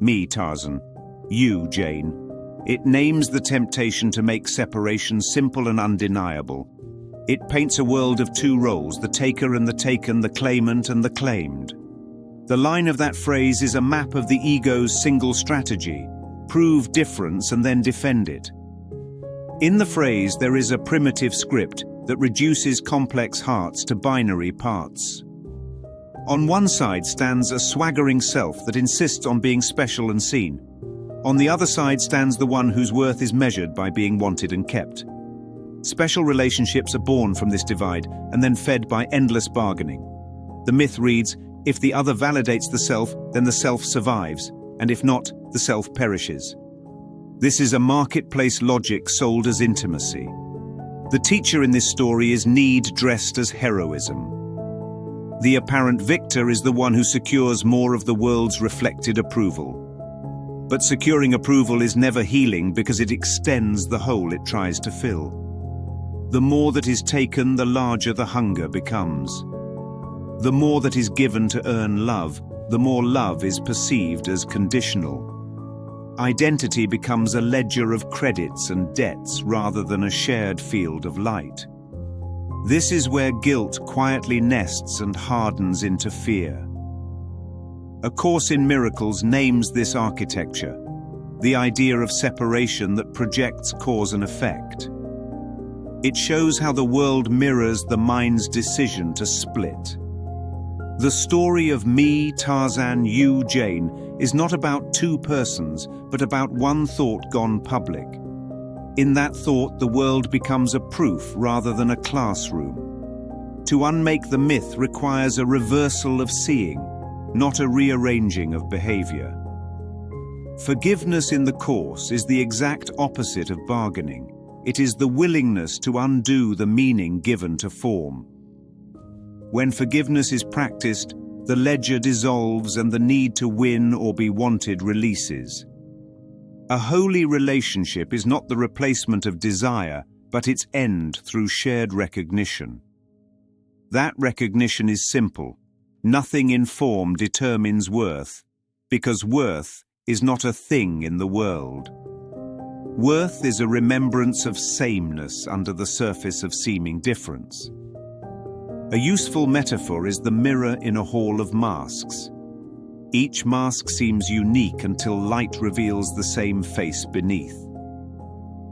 Me, Tarzan. You, Jane. It names the temptation to make separation simple and undeniable. It paints a world of two roles, the taker and the taken, the claimant and the claimed. The line of that phrase is a map of the ego's single strategy: prove difference and then defend it. In the phrase, there is a primitive script that reduces complex hearts to binary parts. On one side stands a swaggering self that insists on being special and seen. On the other side stands the one whose worth is measured by being wanted and kept. Special relationships are born from this divide and then fed by endless bargaining. The myth reads, if the other validates the self, then the self survives, and if not, the self perishes. This is a marketplace logic sold as intimacy. The teacher in this story is need dressed as heroism. The apparent victor is the one who secures more of the world's reflected approval. But securing approval is never healing because it extends the hole it tries to fill. The more that is taken, the larger the hunger becomes. The more that is given to earn love, the more love is perceived as conditional. Identity becomes a ledger of credits and debts rather than a shared field of light. This is where guilt quietly nests and hardens into fear. A Course in Miracles names this architecture, the idea of separation that projects cause and effect. It shows how the world mirrors the mind's decision to split. The story of me, Tarzan, you, Jane, is not about two persons, but about one thought gone public. In that thought, the world becomes a proof rather than a classroom. To unmake the myth requires a reversal of seeing, not a rearranging of behavior. Forgiveness in the Course is the exact opposite of bargaining. It is the willingness to undo the meaning given to form. When forgiveness is practiced, the ledger dissolves and the need to win or be wanted releases. A holy relationship is not the replacement of desire, but its end through shared recognition. That recognition is simple. Nothing in form determines worth, because worth is not a thing in the world. Worth is a remembrance of sameness under the surface of seeming difference. A useful metaphor is the mirror in a hall of masks. Each mask seems unique until light reveals the same face beneath.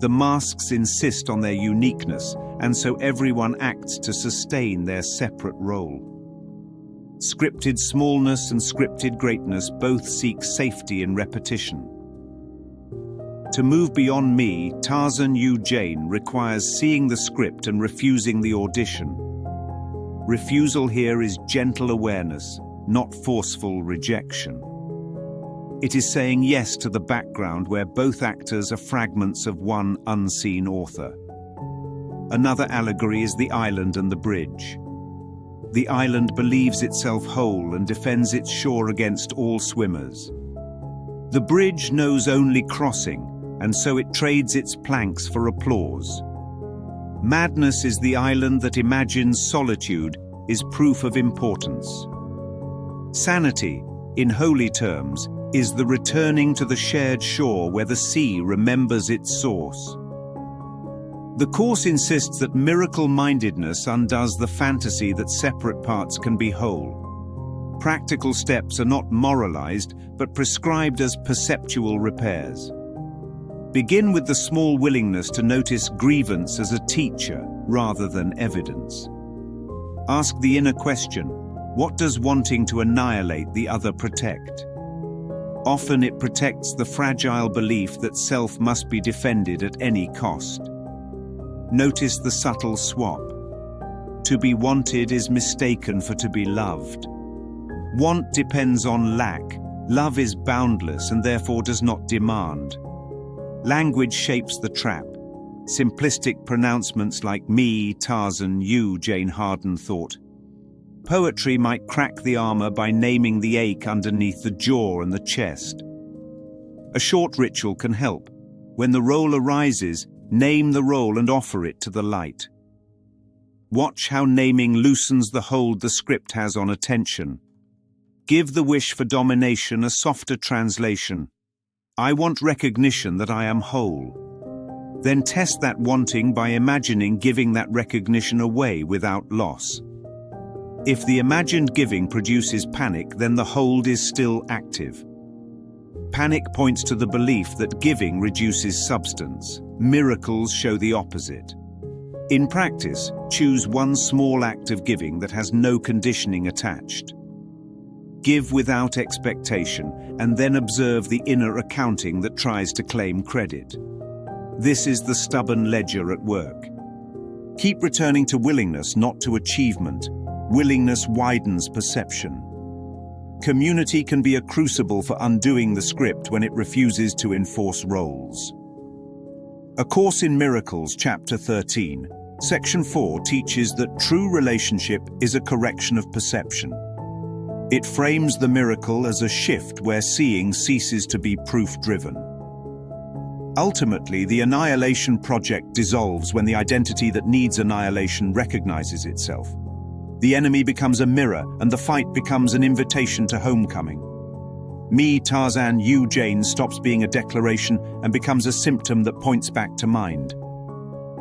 The masks insist on their uniqueness, and so everyone acts to sustain their separate role. Scripted smallness and scripted greatness both seek safety in repetition. To move beyond me, Tarzan, you, Jane, requires seeing the script and refusing the audition. Refusal here is gentle awareness, not forceful rejection. It is saying yes to the background where both actors are fragments of one unseen author. Another allegory is the island and the bridge. The island believes itself whole and defends its shore against all swimmers. The bridge knows only crossing, and so it trades its planks for applause. Madness is the island that imagines solitude is proof of importance. Sanity, in holy terms, is the returning to the shared shore where the sea remembers its source. The Course insists that miracle-mindedness undoes the fantasy that separate parts can be whole. Practical steps are not moralized, but prescribed as perceptual repairs. Begin with the small willingness to notice grievance as a teacher rather than evidence. Ask the inner question, what does wanting to annihilate the other protect? Often it protects the fragile belief that self must be defended at any cost. Notice the subtle swap. To be wanted is mistaken for to be loved. Want depends on lack. Love is boundless and therefore does not demand. Language shapes the trap. Simplistic pronouncements like me, Tarzan, you, Jane harden thought. Poetry might crack the armor by naming the ache underneath the jaw and the chest. A short ritual can help. When the role arises, name the role and offer it to the light. Watch how naming loosens the hold the script has on attention. Give the wish for domination a softer translation. I want recognition that I am whole. Then test that wanting by imagining giving that recognition away without loss. If the imagined giving produces panic, then the hold is still active. Panic points to the belief that giving reduces substance. Miracles show the opposite. In practice, choose one small act of giving that has no conditioning attached. Give without expectation, and then observe the inner accounting that tries to claim credit. This is the stubborn ledger at work. Keep returning to willingness, not to achievement. Willingness widens perception. Community can be a crucible for undoing the script when it refuses to enforce roles. A Course in Miracles, Chapter 13, Section 4 teaches that true relationship is a correction of perception. It frames the miracle as a shift where seeing ceases to be proof-driven. Ultimately, the annihilation project dissolves when the identity that needs annihilation recognizes itself. The enemy becomes a mirror, and the fight becomes an invitation to homecoming. Me, Tarzan, you, Jane stops being a declaration and becomes a symptom that points back to mind.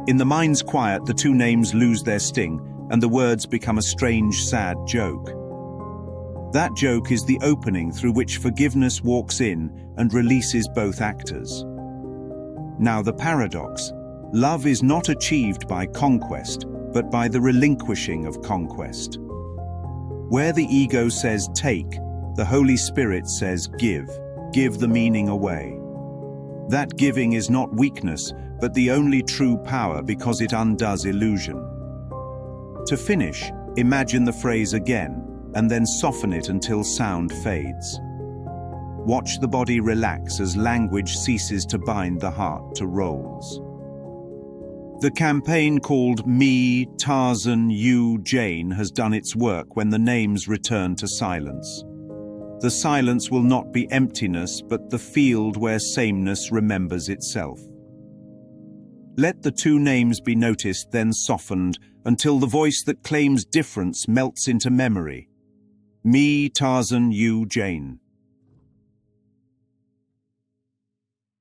In the mind's quiet, the two names lose their sting, and the words become a strange, sad joke. That joke is the opening through which forgiveness walks in and releases both actors. Now the paradox: love is not achieved by conquest, but by the relinquishing of conquest. Where the ego says take, the Holy Spirit says give the meaning away. That giving is not weakness, but the only true power because it undoes illusion. To finish, imagine the phrase again, and then soften it until sound fades. Watch the body relax as language ceases to bind the heart to roles. The campaign called Me, Tarzan, You, Jane has done its work when the names return to silence. The silence will not be emptiness, but the field where sameness remembers itself. Let the two names be noticed, then softened, until the voice that claims difference melts into memory. Me, Tarzan, You, Jane.